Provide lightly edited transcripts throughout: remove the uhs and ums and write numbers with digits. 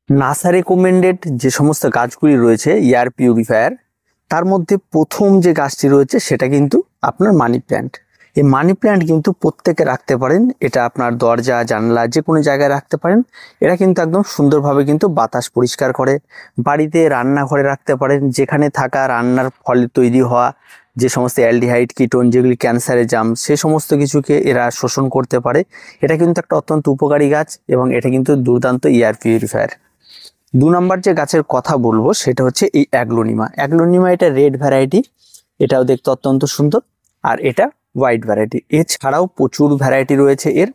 NASA recommended যে সমস্ত গাছগুলি রয়েছে এয়ার পিউরিফায়ার, তার মধ্যে প্রথম যে গাছটি রয়েছে সেটা কিন্তু আপনার মানি প্ল্যান্ট। এই মানি প্ল্যান্ট কিন্তু প্রত্যেকে রাখতে পারেন, এটা আপনার দরজা জানলা যে কোনো জায়গায় রাখতে পারেন। এটা কিন্তু একদম সুন্দরভাবে কিন্তু বাতাস পরিষ্কার করে। বাড়িতে রান্নাঘরে রাখতে পারেন, যেখানে থাকা রান্নার ফলে তৈরি হওয়া যে সমস্ত অ্যালডিহাইড কিটোন যেগুলি ক্যান্সারে জাম সে সমস্ত কিছুকে এরা শোষণ করতে পারে। এটা কিন্তু একটা অত্যন্ত উপকারী গাছ এবং এটা কিন্তু দুর্দান্ত এয়ার পিউরিফায়ার। 2 নম্বর যে গাছের কথা বলবো সেটা হচ্ছে এই অ্যাগ্লোনিমা। অ্যাগ্লোনিমা এটা রেড ভ্যারাইটি, এটাও দেখতে অত্যন্ত সুন্দর। আর এটা হোয়াইট ভ্যারাইটি, এছাড়াও প্রচুর ভ্যারাইটি রয়েছে এর।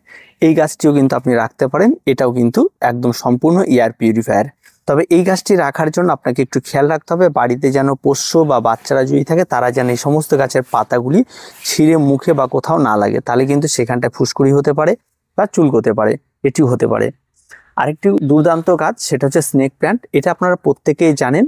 এই গাছটিও কিন্তু আপনি রাখতে পারেন, এটাও কিন্তু একদম সম্পূর্ণ এয়ার পিউরিফায়ার। তবে এই গাছটি রাখার জন্য আপনাকে একটু খেয়াল রাখতে হবে, বাড়িতে যেন পোষ্য বা বাচ্চারা যদি থাকে তারা যেন এই সমস্ত গাছের পাতাগুলি ছিঁড়ে মুখে বা কোথাও না লাগে, তাহলে কিন্তু সেখানটায় ফুসকুড়ি হতে পারে বা চুলকোতে পারে, এটিও হতে পারে। আরেকটি দুর্দান্ত গাছ সেটা হচ্ছে স্নেক প্ল্যান্ট। এটা আপনারা প্রত্যেকেই জানেন,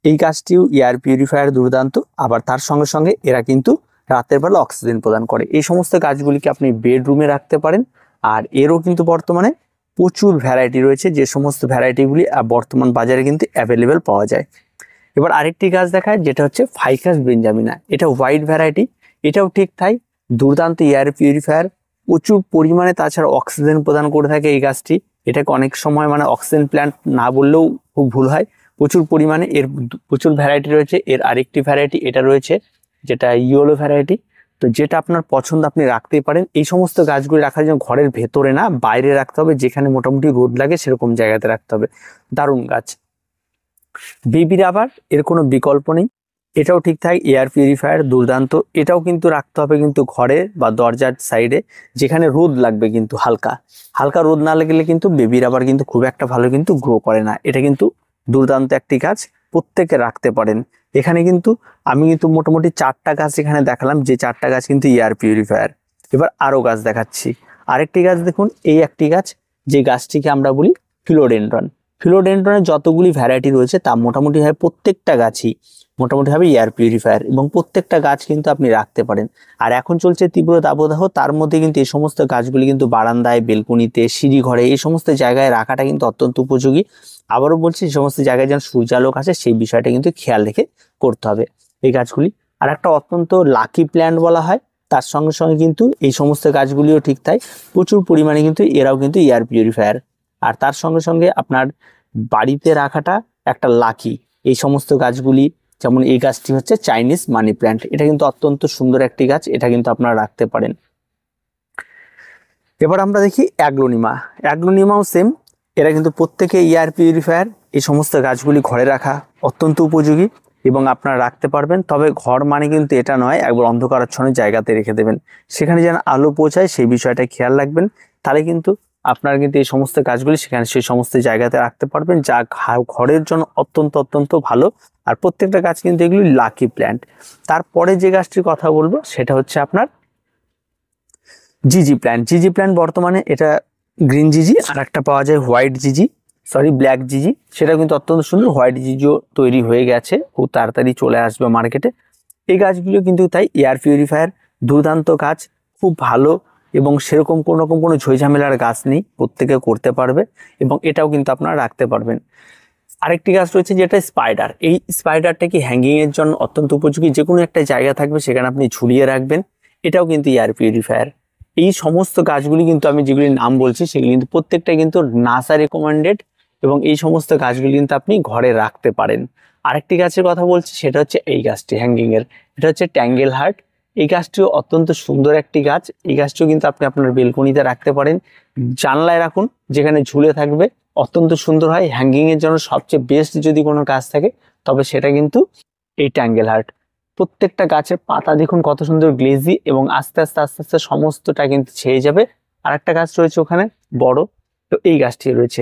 এই গাছটিও এয়ার পিউরিফায়ার দুর্দান্ত। আবার তার সঙ্গে সঙ্গে এরা কিন্তু রাতের বেলা অক্সিজেন প্রদান করে। এই সমস্ত গাছগুলিকে আপনি বেডরুমে রাখতে পারেন। আর এরও কিন্তু বর্তমানে প্রচুর ভ্যারাইটি রয়েছে, যে সমস্ত ভ্যারাইটিগুলি বর্তমান বাজারে কিন্তু অ্যাভেলেবেল পাওয়া যায়। এবার আরেকটি গাছ দেখায় যেটা হচ্ছে ফাইকাস বেঞ্জামিনা। এটা হোয়াইট ভ্যারাইটি, এটাও ঠিক তাই দুর্দান্ত এয়ার পিউরিফায়ার, প্রচুর পরিমাণে তাছাড়া অক্সিজেন প্রদান করে থাকে এই গাছটি। এটাকে অনেক সময় মানে অক্সিজেন প্ল্যান্ট না বললেও খুব ভুল হয়, প্রচুর পরিমাণে এর প্রচুর ভ্যারাইটি রয়েছে। এর আরেকটি ভ্যারাইটি এটা রয়েছে যেটা ইয়েলো ভ্যারাইটি। তো যেটা আপনার পছন্দ আপনি রাখতেই পারেন। এই সমস্ত গাছগুলি রাখার জন্য ঘরের ভেতরে না বাইরে রাখতে হবে, যেখানে মোটামুটি রোদ লাগে সেরকম জায়গাতে রাখতে হবে। দারুণ গাছ। বেবি রাবার এর কোনো বিকল্প নেই, এটাও ঠিকঠাক এয়ার পিউরিফায়ার দুর্দান্ত। এটাও কিন্তু রাখতে হবে কিন্তু ঘরে বা দরজার সাইডে, যেখানে রোদ লাগবে, কিন্তু হালকা হালকা রোদ না লাগলে কিন্তু বেবি রাবার কিন্তু খুব একটা ভালো কিন্তু গ্রো করে না। এটা কিন্তু দুর্দান্ত একটি গাছ, প্রত্যেকে রাখতে পারেন। এখানে কিন্তু আমি কিন্তু মোটামুটি 4টা গাছ এখানে দেখালাম, যে 4টা গাছ কিন্তু এয়ার পিউরিফায়ার। এবার আরো গাছ দেখাচ্ছি। আরেকটি গাছ দেখুন, এই একটি গাছ, যে গাছটিকে আমরা বলি ফিলোডেন্ড্রন। ফিলোডেন্ড্রনের যতগুলি ভ্যারাইটি রয়েছে তা মোটামুটি হয় প্রত্যেকটা গাছই মোটামুটি ভাবে এয়ার পিউরিফায়ার, এবং প্রত্যেকটা গাছ কিন্তু আপনি রাখতে পারেন। আর এখন চলছে তীব্র দাবদাহ, তার মধ্যে কিন্তু এই সমস্ত গাছগুলি কিন্তু বারান্দায়, বেলকনিতে, সিঁড়ি ঘরে এই সমস্ত জায়গায় রাখাটা কিন্তু অত্যন্ত উপযোগী। আবারও বলছি, এই সমস্ত জায়গায় যেন সূর্যালোক আসে সেই বিষয়টা কিন্তু খেয়াল রেখে করতে হবে এই গাছগুলি। আর একটা অত্যন্ত লাকি প্ল্যান্ট বলা হয়, তার সঙ্গে সঙ্গে কিন্তু এই সমস্ত গাছগুলিও ঠিক তাই, প্রচুর পরিমাণে কিন্তু এরাও কিন্তু এয়ার পিউরিফায়ার। আর তার সঙ্গে সঙ্গে আপনার বাড়িতে রাখাটা একটা লাকি। এই সমস্ত গাছগুলি, যেমন এই গাছটি হচ্ছে চাইনিজ মানি প্ল্যান্ট, এটা কিন্তু অত্যন্ত সুন্দর একটি গাছ, এটা কিন্তু আপনারা রাখতে পারেন। এবার আমরা দেখি অ্যাগ্লোনিমা। অ্যাগ্লোনিমাও সেম, এরা কিন্তু প্রত্যেকে এয়ার পিউরিফায়ার। এই সমস্ত গাছগুলি ঘরে রাখা অত্যন্ত উপযোগী এবং আপনারা রাখতে পারবেন। তবে ঘর মানে কিন্তু এটা নয় একবার অন্ধকারাচ্ছন্ন জায়গাতে রেখে দেবেন, সেখানে যেন আলো পৌঁছায় সেই বিষয়টা খেয়াল রাখবেন। তাহলে কিন্তু আপনারা কিন্তু এই সমস্ত গাছগুলি সেখানে সেই সমস্ত জায়গাতে রাখতে পারবেন, যা ঘরের জন্য অত্যন্ত অত্যন্ত ভালো। আর প্রত্যেকটা গাছ কিন্তু এগুলি লাকি প্ল্যান্ট। তারপরে যে গাছটির কথা বলবো সেটা হচ্ছে আপনার জিজি প্ল্যান্ট। জিজি প্ল্যান্ট বর্তমানে এটা গ্রিন জিজি, আর একটা পাওয়া যায় হোয়াইট জিজি, ব্ল্যাক জিজি, সেটা কিন্তু অত্যন্ত সুন্দর। হোয়াইট জিজিও তৈরি হয়ে গেছে, খুব তাড়াতাড়ি চলে আসবে মার্কেটে। এই গাছগুলো কিন্তু তাই এয়ার পিউরিফায়ার, দুর্দান্ত গাছ, খুব ভালো। এবং সেরকম কোনো রকম কোনো ঝামেলার গাছ নেই, প্রত্যেকে করতে পারবে এবং এটাও কিন্তু আপনারা রাখতে পারবেন। আরেকটি গাছ রয়েছে যেটা স্পাইডার। এই স্পাইডারটা কি হ্যাঙ্গিং এর জন্য অত্যন্ত উপযোগী, যে কোনো একটা জায়গা থাকবে সেখানে আপনি ঝুলিয়ে রাখবেন, এটাও কিন্তু এয়ার পিউরিফায়ার। এই সমস্ত গাছগুলি কিন্তু আমি যেগুলির নাম বলছি সেগুলি কিন্তু প্রত্যেকটা কিন্তু নাসা রেকমেন্ডেড, এবং এই সমস্ত গাছগুলি কিন্তু আপনি ঘরে রাখতে পারেন। আরেকটি গাছের কথা বলছি সেটা হচ্ছে এই গাছটি হ্যাঙ্গিং এর, এটা হচ্ছে ট্যাঙ্গেল হার্ট। এই গাছটিও অত্যন্ত সুন্দর একটি গাছ, এই গাছটিও কিন্তু আপনি আপনার বেলকনিতে রাখতে পারেন, জানলায় রাখুন, যেখানে ঝুলে থাকবে, অত্যন্ত সুন্দর হয়। হ্যাঙ্গিং এর জন্য সবচেয়ে বেস্ট যদি কোনো গাছ থাকে তবে সেটা কিন্তু এই ট্যাঙ্গেল হার্ট। প্রত্যেকটা গাছের পাতা দেখুন কত সুন্দর গ্লেজি, এবং আস্তে আস্তে আস্তে আস্তে সমস্তটা কিন্তু ছেয়ে যাবে। আর একটা গাছ রয়েছে ওখানে বড়, তো এই গাছটি রয়েছে।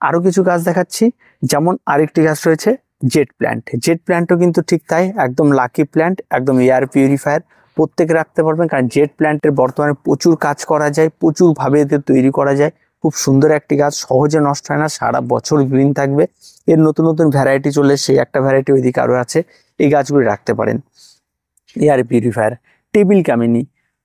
আরো কিছু গাছ দেখাচ্ছি, যেমন আরেকটি গাছ রয়েছে জেট প্ল্যান্ট। জেট প্ল্যান্টও কিন্তু ঠিক তাই, একদম লাকি প্ল্যান্ট, একদম এয়ার পিউরিফায়ার, প্রত্যেকে রাখতে পারবেন। কারণ জেট প্ল্যান্টের বর্তমানে প্রচুর কাজ করা যায়, প্রচুর ভাবে এতে তৈরি করা যায়। খুব সুন্দর একটি গাছ, সহজে নষ্ট হয় না, সারা বছর গ্রিন থাকবে। এর নতুন নতুন ভ্যারাইটি চলে, সেই একটা ভ্যারাইটি ওইদিকে আরো আছে, এই গাছগুলি রাখতে পারেন। এয়ার পিউরিফায়ার টেবিল কামিনী,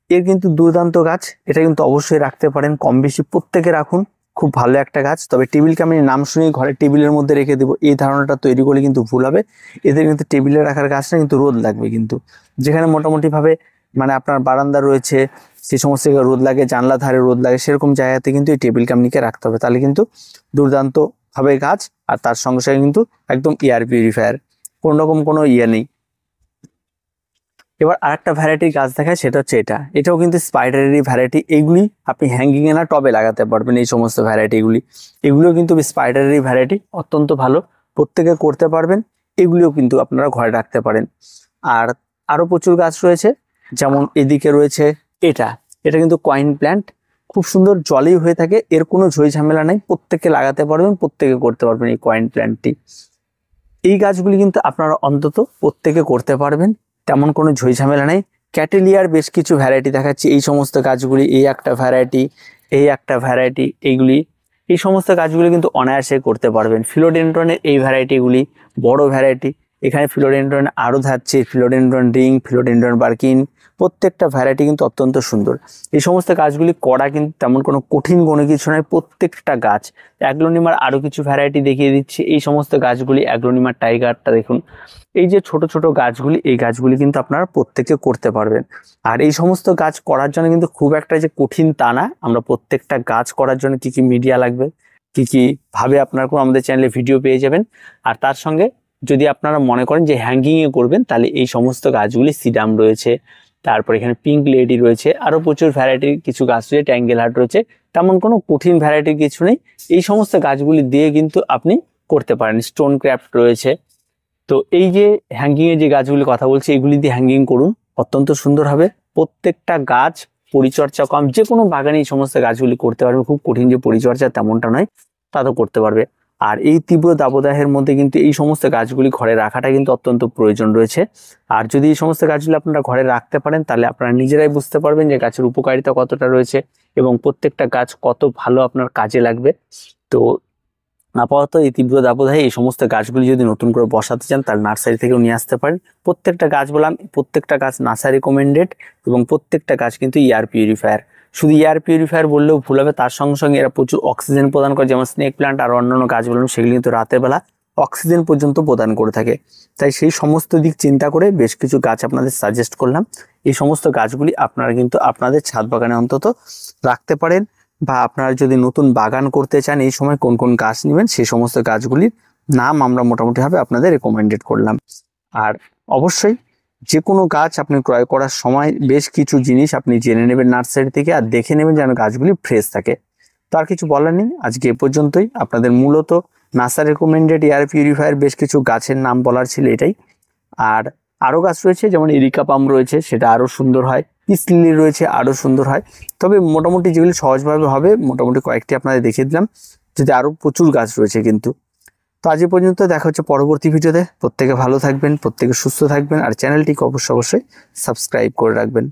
এর কিন্তু দুর্দান্ত গাছ, এটা কিন্তু অবশ্যই রাখতে পারেন, কম বেশি প্রত্যেকে রাখুন, খুব ভালো একটা গাছ। তবে টেবিলকে আমি নাম শুনে ঘরের টেবিলের মধ্যে রেখে দেবো, এই ধারণাটা তৈরি করলে কিন্তু ভুল হবে। এদের কিন্তু টেবিলে রাখার গাছটা কিন্তু রোদ লাগবে, কিন্তু যেখানে মোটামুটিভাবে মানে আপনার বারান্দা রয়েছে সেই সমস্ত জায়গায় রোদ লাগে, জানলা ধারে রোদ লাগে, সেরকম জায়গাতে কিন্তু এই টেবিল কামনিকে রাখতে হবে, তাহলে কিন্তু দুর্দান্ত হবে গাছ। আর তার সঙ্গে সঙ্গে কিন্তু একদম এয়ার পিউরিফায়ার, কোনো রকম কোনো ইয়ে নেই। এবার আরেকটা ভ্যারাইটির গাছ দেখায়, সেটা হচ্ছে এটাও কিন্তু স্পাইডারেরই ভ্যারাইটি। এইগুলি আপনি হ্যাঙ্গিং এ না টবে লাগাতে পারবেন, এই সমস্ত ভ্যারাইটিগুলি। এগুলিও কিন্তু স্পাইডারেরই ভ্যারাইটি, অত্যন্ত ভালো, প্রত্যেকে করতে পারবেন। এগুলিও কিন্তু আপনারা ঘরে রাখতে পারেন। আর আরো প্রচুর গাছ রয়েছে, যেমন এদিকে রয়েছে এটা কিন্তু কয়েন প্ল্যান্ট, খুব সুন্দর, জলেই হয়ে থাকে, এর কোনো ঝই ঝামেলা নাই, প্রত্যেকে লাগাতে পারবেন, প্রত্যেকে করতে পারবেন এই কয়েন প্ল্যান্টটি। এই গাছগুলি কিন্তু আপনারা অন্তত প্রত্যেকে করতে পারবেন, তেমন কোনো ঝই ঝামেলা নেই। ক্যাটেলিয়ার বেশ কিছু ভ্যারাইটি দেখাচ্ছি, এই সমস্ত গাছগুলি, এই একটা ভ্যারাইটি, এই সমস্ত গাছগুলি কিন্তু অনায়াসে করতে পারবেন। ফিলোডেন্ড্রনের এই ভ্যারাইটিগুলি বড় ভ্যারাইটি, এখানে ফিলোডেন্ড্রন আরও থাকছে, ফিলোডেন্ড্রন রিং, ফিলোডেন্ড্রন বার্কিন, প্রত্যেকটা ভ্যারাইটি কিন্তু অত্যন্ত সুন্দর। এই সমস্ত গাছগুলি করা কিন্তু তেমন কোনো কঠিন কোনো কিছু নয়, প্রত্যেকটা গাছ। অ্যাগ্লোনিমার আরও কিছু ভ্যারাইটি দেখিয়ে দিচ্ছি, এই সমস্ত গাছগুলি, অ্যাগ্লোনিমার টাইগারটা দেখুন, এই যে ছোট ছোট গাছগুলি, এই গাছগুলি কিন্তু আপনারা প্রত্যেকে করতে পারবেন। আর এই সমস্ত গাছ করার জন্য কিন্তু খুব একটা যে কঠিন তা না, আমরা প্রত্যেকটা গাছ করার জন্য কি কি মিডিয়া লাগবে, কি ভাবে আপনারা আমাদের চ্যানেলে ভিডিও পেয়ে যাবেন। আর তার সঙ্গে যদি আপনারা মনে করেন যে হ্যাঙ্গিং এ করবেন, তাহলে এই সমস্ত গাছগুলি, সিডাম রয়েছে, তারপর এখানে পিঙ্ক লেডি রয়েছে, আরো প্রচুর ভ্যারাইটির কিছু গাছ রয়েছে, ট্যাঙ্গেল হার্ট রয়েছে, তেমন কোনো কঠিন ভ্যারাইটির কিছু নেই। এই সমস্ত গাছগুলি দিয়ে কিন্তু আপনি করতে পারেন। স্টোন ক্রাফট রয়েছে। তো এই যে হ্যাঙ্গিং এর যে গাছগুলির কথা বলছি, এগুলি দিয়ে হ্যাঙ্গিং করুন, অত্যন্ত সুন্দর হবে। প্রত্যেকটা গাছ পরিচর্যা কম, যে কোনো বাগানে এই সমস্ত গাছগুলি করতে পারবে, খুব কঠিন যে পরিচর্যা তেমনটা নয়, তা তো করতে পারবে। আর এই তীব্র দাবদাহের মধ্যে কিন্তু এই সমস্ত গাছগুলি ঘরে রাখাটা কিন্তু অত্যন্ত প্রয়োজন রয়েছে। আর যদি এই সমস্ত গাছগুলি আপনারা ঘরে রাখতে পারেন, তাহলে আপনারা নিজেরাই বুঝতে পারবেন যে গাছের উপকারিতা কতটা রয়েছে এবং প্রত্যেকটা গাছ কত ভালো আপনার কাজে লাগবে। তো আপাতত এই তীব্র দাবদাহে এই সমস্ত গাছগুলি যদি নতুন করে বসাতে চান, তার নার্সারি থেকেও নিয়ে আসতে পারেন। প্রত্যেকটা গাছ বললাম, প্রত্যেকটা গাছ নার্সারি রিকমেন্ডেড, এবং প্রত্যেকটা গাছ কিন্তু এয়ার পিউরিফায়ার। শুধু এয়ার পিউরিফায়ার বললেও ভুল হবে, তার সঙ্গে সঙ্গে এরা প্রচুর অক্সিজেন প্রদান করে, যেমন স্নেক প্ল্যান্ট আর অন্যান্য গাছ বললাম, সেগুলি কিন্তু রাতের বেলা অক্সিজেন পর্যন্ত প্রদান করে থাকে। তাই সেই সমস্ত দিক চিন্তা করে বেশ কিছু গাছ আপনাদের সাজেস্ট করলাম। এই সমস্ত গাছগুলি আপনারা কিন্তু আপনাদের ছাদ বাগানে অন্তত রাখতে পারেন, বা আপনারা যদি নতুন বাগান করতে চান, এই সময় কোন কোন গাছ নেবেন, সেই সমস্ত গাছগুলির নাম আমরা মোটামুটিভাবে আপনাদের রেকমেন্ডেড করলাম। আর অবশ্যই যে কোনো গাছ আপনি ক্রয় করার সময় বেশ কিছু জিনিস আপনি জেনে নেবেন নার্সারি থেকে, আর দেখে নেবেন যেন গাছগুলি ফ্রেশ থাকে। তো আর কিছু বলার নেই, আজকে এ পর্যন্তই। আপনাদের মূলত নার্সারি রেকমেন্ডেড এয়ার পিউরিফায়ার বেশ কিছু গাছের নাম বলার ছিল এটাই। আর আরো গাছ রয়েছে, যেমন এরিকা পাম রয়েছে, সেটা আরো সুন্দর হয়, পিস লিলি রয়েছে, আরো সুন্দর হয়। তবে মোটামুটি যেগুলি সহজভাবে হবে, মোটামুটি কয়েকটি আপনাদের দেখিয়ে দিলাম, যদি আরো প্রচুর গাছ রয়েছে কিন্তু। তো আজ পর্যন্ত, দেখা হচ্ছে পরবর্তী ভিডিওতে। প্রত্যেকে ভালো থাকবেন, প্রত্যেকে সুস্থ থাকবেন, আর চ্যানেলটিকে অবশ্যই সাবস্ক্রাইব করে রাখবেন।